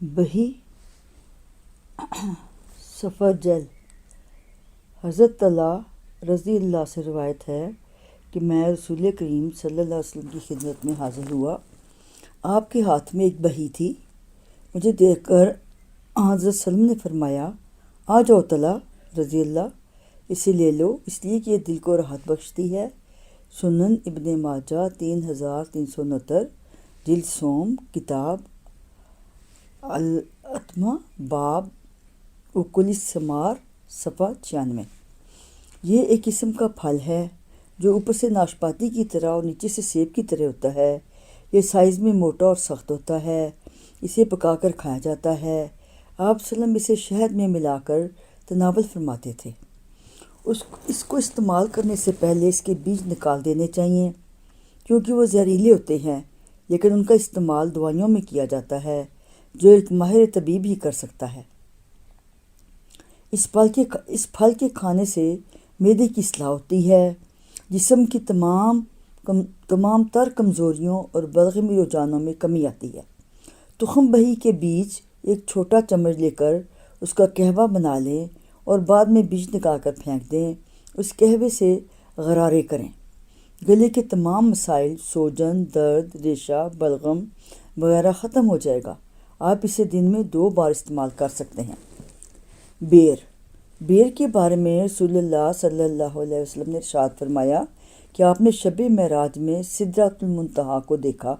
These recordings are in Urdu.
بہی صفحہ جل۔ حضرت علی رضی اللہ سے روایت ہے کہ میں رسول کریم صلی اللہ علیہ وسلم کی خدمت میں حاضر ہوا۔ آپ کے ہاتھ میں ایک بہی تھی۔ مجھے دیکھ کر حضرت وسلم نے فرمایا، آ جاؤ طلحہ رضی اللہ، اسے لے لو، اس لیے کہ یہ دل کو راحت بخشتی ہے۔ سنن ابن ماجہ 3369، جلد سوم، کتاب الاتمہ، باب اکل الثمار، صفحہ 96۔ یہ ایک قسم کا پھل ہے جو اوپر سے ناشپاتی کی طرح اور نیچے سے سیب کی طرح ہوتا ہے۔ یہ سائز میں موٹا اور سخت ہوتا ہے۔ اسے پکا کر کھایا جاتا ہے۔ آپ وسلم اسے شہد میں ملا کر تناول فرماتے تھے۔ اس کو استعمال کرنے سے پہلے اس کے بیج نکال دینے چاہیے کیونکہ وہ زہریلے ہوتے ہیں، لیکن ان کا استعمال دوائیوں میں کیا جاتا ہے جو ایک ماہر طبیب ہی کر سکتا ہے۔ اس پھل کے کھانے سے معدے کی اصلاح ہوتی ہے، جسم کی تمام تر کمزوریوں اور بلغمی رجحانوں میں کمی آتی ہے۔ تخم بہی کے بیج ایک چھوٹا چمچ لے کر اس کا قہوہ بنا لیں اور بعد میں بیج نکال کر پھینک دیں۔ اس قہوے سے غرارے کریں۔ گلے کے تمام مسائل، سوجن، درد، ریشہ، بلغم وغیرہ ختم ہو جائے گا۔ آپ اسے دن میں 2 بار استعمال کر سکتے ہیں۔ بیر کے بارے میں رسول اللہ صلی اللہ علیہ وسلم نے ارشاد فرمایا کہ آپ نے شب معراج میں سدرۃ المنتہا کو دیکھا،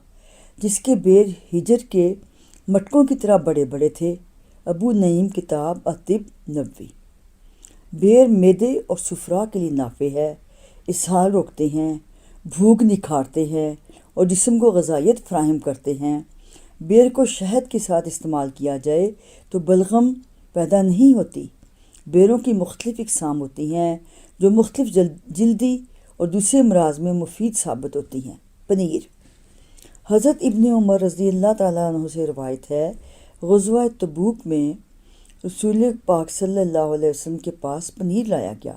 جس کے بیر ہجر کے مٹکوں کی طرح بڑے بڑے تھے۔ ابو نعیم، کتاب الطب نبوی۔ بیر معدے اور صفرا کے لیے نافع ہے، اسہال روکتے ہیں، بھوک نکھارتے ہیں اور جسم کو غذائیت فراہم کرتے ہیں۔ بیر کو شہد کے ساتھ استعمال کیا جائے تو بلغم پیدا نہیں ہوتی۔ بیروں کی مختلف اقسام ہوتی ہیں جو مختلف جلدی اور دوسرے امراض میں مفید ثابت ہوتی ہیں۔ پنیر۔ حضرت ابن عمر رضی اللہ تعالیٰ عنہ سے روایت ہے، غزوہ تبوک میں رسول پاک صلی اللہ علیہ وسلم کے پاس پنیر لایا گیا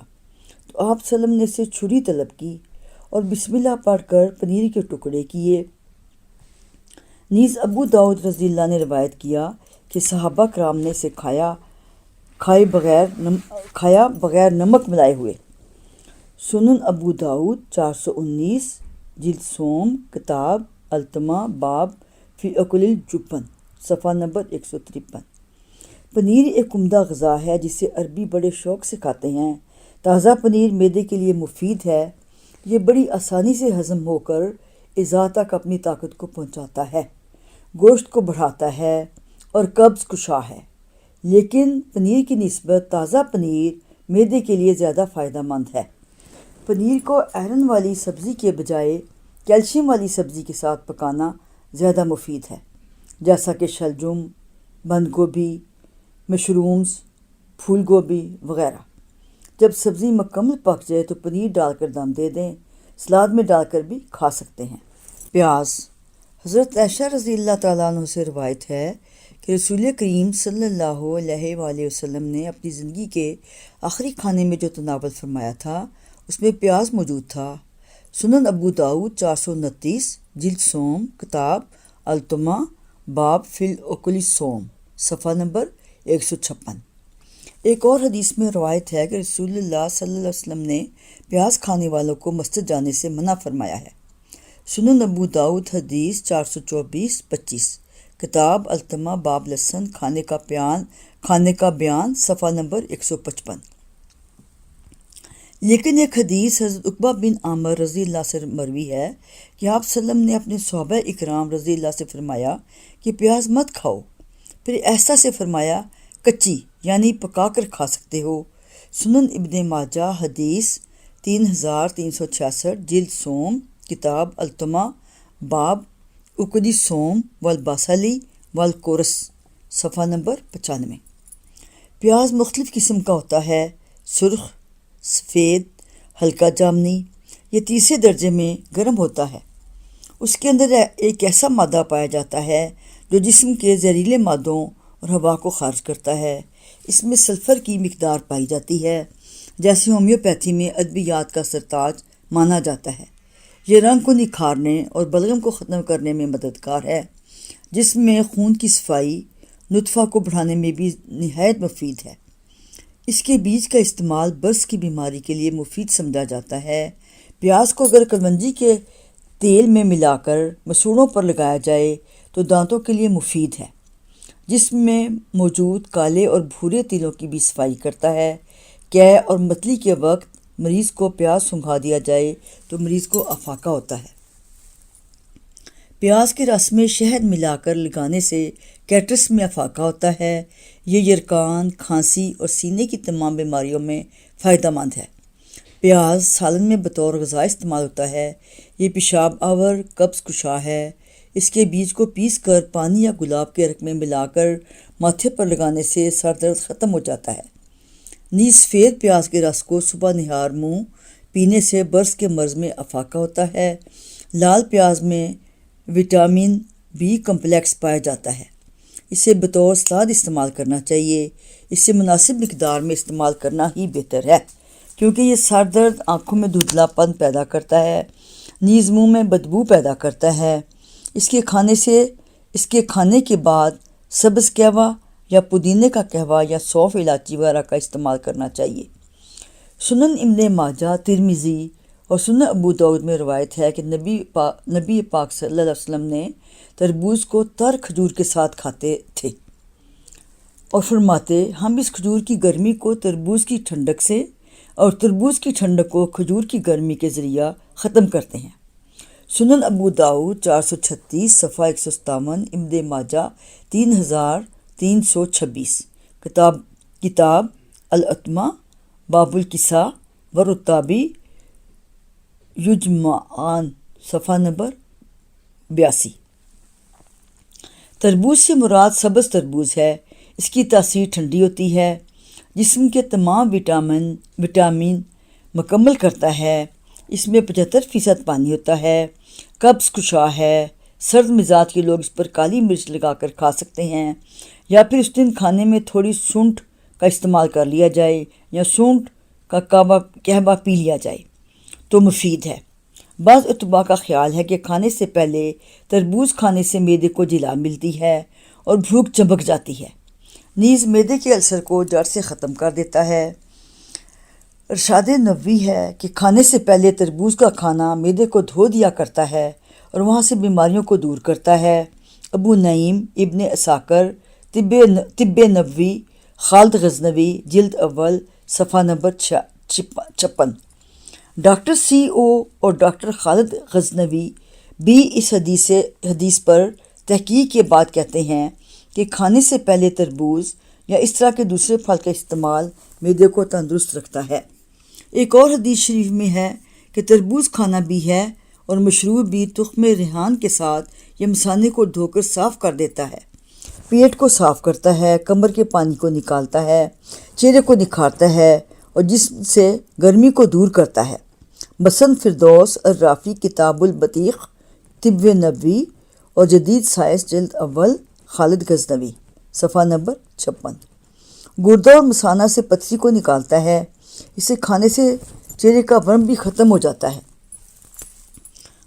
تو آپ وسلم نے اسے چھری طلب کی اور بسم اللہ پڑھ کر پنیر کے ٹکڑے کیے۔ نیز ابو داؤد رضی اللہ نے روایت کیا کہ صحابہ کرام نے اسے کھایا بغیر نمک ملائے ہوئے۔ سنن ابو داؤد 419، جلد سوم، کتاب التمہ، باب فی اکل الجبن، صفحہ نمبر 153۔ پنیر ایک عمدہ غذا ہے جسے عربی بڑے شوق سے کھاتے ہیں۔ تازہ پنیر معدے کے لیے مفید ہے۔ یہ بڑی آسانی سے ہضم ہو کر اعضاء تک اپنی طاقت کو پہنچاتا ہے، گوشت کو بڑھاتا ہے اور قبض کشا ہے۔ لیکن پنیر کی نسبت تازہ پنیر معدے کے لیے زیادہ فائدہ مند ہے۔ پنیر کو آئرن والی سبزی کے بجائے کیلشیم والی سبزی کے ساتھ پکانا زیادہ مفید ہے، جیسا کہ شلجم، بند گوبھی، مشرومز، پھول گوبھی وغیرہ۔ جب سبزی مکمل پک جائے تو پنیر ڈال کر دم دے دیں۔ سلاد میں ڈال کر بھی کھا سکتے ہیں۔ پیاز۔ حضرت عائشہ رضی اللہ تعالیٰ عنہ سے روایت ہے کہ رسول کریم صلی اللہ علیہ وآلہ وسلم نے اپنی زندگی کے آخری کھانے میں جو تناول فرمایا تھا اس میں پیاز موجود تھا۔ سنن ابو داؤد 429، جلد سوم، کتاب التمہ، باب فی اکل الصوم، صفحہ نمبر 156۔ ایک اور حدیث میں روایت ہے کہ رسول اللہ صلی اللہ علیہ وسلم نے پیاز کھانے والوں کو مسجد جانے سے منع فرمایا ہے۔ سنن ابو داؤد حدیث 424-25، کتاب التمہ، باب لہسن کھانے کا بیان، صفحہ نمبر 155۔ لیکن ایک حدیث حضرت عقبہ بن عامر رضی اللہ سے مروی ہے کہ آپ وسلم نے اپنے صحابہ اکرام رضی اللہ سے فرمایا کہ پیاز مت کھاؤ، پھر ایسا سے فرمایا کچی یعنی پکا کر کھا سکتے ہو۔ سنن ابن ماجہ حدیث 3366، جلد سوم، کتاب التمہ، باب اکل الصوم والبصل والکورس، صفحہ نمبر 95۔ پیاز مختلف قسم کا ہوتا ہے، سرخ، سفید، ہلکا جامنی۔ یہ تیسرے درجے میں گرم ہوتا ہے۔ اس کے اندر ایک ایسا مادہ پایا جاتا ہے جو جسم کے زہریلے مادوں اور ہوا کو خارج کرتا ہے۔ اس میں سلفر کی مقدار پائی جاتی ہے، جیسے ہومیوپیتھی میں ادویات کا سرتاج مانا جاتا ہے۔ یہ رنگ کو نکھارنے اور بلغم کو ختم کرنے میں مددگار ہے۔ جسم میں خون کی صفائی نطفہ کو بڑھانے میں بھی نہایت مفید ہے۔ اس کے بیج کا استعمال برس کی بیماری کے لیے مفید سمجھا جاتا ہے۔ پیاز کو اگر کلونجی کے تیل میں ملا کر مسوڑوں پر لگایا جائے تو دانتوں کے لیے مفید ہے۔ جسم میں موجود کالے اور بھورے تیلوں کی بھی صفائی کرتا ہے۔ قے اور متلی کے وقت مریض کو پیاز سنگھا دیا جائے تو مریض کو افاقہ ہوتا ہے۔ پیاز کے رس میں شہد ملا کر لگانے سے کیٹرس میں افاقہ ہوتا ہے۔ یہ یرقان، کھانسی اور سینے کی تمام بیماریوں میں فائدہ مند ہے۔ پیاز سالن میں بطور غذا استعمال ہوتا ہے۔ یہ پیشاب آور، قبض کشا ہے۔ اس کے بیج کو پیس کر پانی یا گلاب کے عرق میں ملا کر ماتھے پر لگانے سے سر درد ختم ہو جاتا ہے۔ نیز سفید پیاز کے رس کو صبح نہار منہ پینے سے برس کے مرض میں افاقہ ہوتا ہے۔ لال پیاز میں وٹامن بی کمپلیکس پایا جاتا ہے۔ اسے بطور سلاد استعمال کرنا چاہیے۔ اسے مناسب مقدار میں استعمال کرنا ہی بہتر ہے کیونکہ یہ سر درد، آنکھوں میں دھندلا پن پیدا کرتا ہے، نیز منہ میں بدبو پیدا کرتا ہے۔ اس کے کھانے کے بعد سبز قہوہ یا پودینے کا قہوہ یا سونف، الائچی وغیرہ کا استعمال کرنا چاہیے۔ سنن ابن ماجہ، ترمذی اور سنن ابو داؤد میں روایت ہے کہ نبی پاک صلی اللہ علیہ وسلم نے تربوز کو تر کھجور کے ساتھ کھاتے تھے اور فرماتے، ہم اس کھجور کی گرمی کو تربوز کی ٹھنڈک سے اور تربوز کی ٹھنڈک کو کھجور کی گرمی کے ذریعہ ختم کرتے ہیں۔ سنن ابو داؤد 436 صفحہ 157، ابن ماجہ 3326۔ کتاب الاتمہ، باب الکساء والرطابی یجمعان، صفحہ نمبر 82۔ تربوز سے مراد سبز تربوز ہے۔ اس کی تاثیر ٹھنڈی ہوتی ہے، جسم کے تمام وٹامن مکمل کرتا ہے۔ اس میں 75% پانی ہوتا ہے۔ قبض کشا ہے۔ سرد مزاج کے لوگ اس پر کالی مرچ لگا کر کھا سکتے ہیں، یا پھر اس دن کھانے میں تھوڑی سونٹھ کا استعمال کر لیا جائے یا سونٹھ کا قہوہ پی لیا جائے تو مفید ہے۔ بعض اطباء کا خیال ہے کہ کھانے سے پہلے تربوز کھانے سے معدے کو جلا ملتی ہے اور بھوک چبک جاتی ہے، نیز معدے کے السر کو جڑ سے ختم کر دیتا ہے۔ ارشاد نبوی ہے کہ کھانے سے پہلے تربوز کا کھانا معدے کو دھو دیا کرتا ہے اور وہاں سے بیماریوں کو دور کرتا ہے۔ ابو نعیم ابن عساکر، طب نبوی، خالد غزنوی، جلد اول، صفحہ نمبر 56۔ ڈاکٹر CO اور ڈاکٹر خالد غزنوی بھی اس حدیث پر تحقیق کے بعد کہتے ہیں کہ کھانے سے پہلے تربوز یا اس طرح کے دوسرے پھل کا استعمال معدے کو تندرست رکھتا ہے۔ ایک اور حدیث شریف میں ہے کہ تربوز کھانا بھی ہے اور مشروب بھی تخم ریحان کے ساتھ یہ مثانے کو دھو کر صاف کر دیتا ہے، پیٹ کو صاف کرتا ہے، کمر کے پانی کو نکالتا ہے، چہرے کو نکھارتا ہے اور جسم سے گرمی کو دور کرتا ہے۔ بسن فردوس الرافی، کتاب البطیخ، طب نبوی اور جدید سائنس، جلد اول، خالد غزنوی، صفحہ نمبر 56۔ گردہ اور مثانہ سے پتھری کو نکالتا ہے۔ اسے کھانے سے چہرے کا ورم بھی ختم ہو جاتا ہے،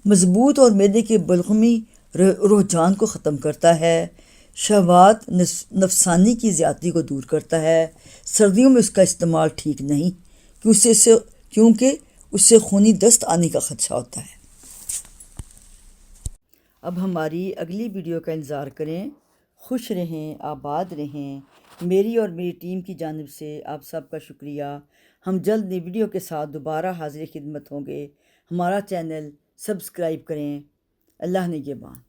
مضبوط اور معدے کے بلغمی رجحان کو ختم کرتا ہے، شہوات نفسانی کی زیادتی کو دور کرتا ہے۔ سردیوں میں اس کا استعمال ٹھیک نہیں کیونکہ اس سے خونی دست آنے کا خدشہ ہوتا ہے۔ اب ہماری اگلی ویڈیو کا انتظار کریں۔ خوش رہیں، آباد رہیں۔ میری اور میری ٹیم کی جانب سے آپ سب کا شکریہ۔ ہم جلد نئی ویڈیو کے ساتھ دوبارہ حاضر خدمت ہوں گے۔ ہمارا چینل سبسکرائب کریں۔ اللہ نگہبان۔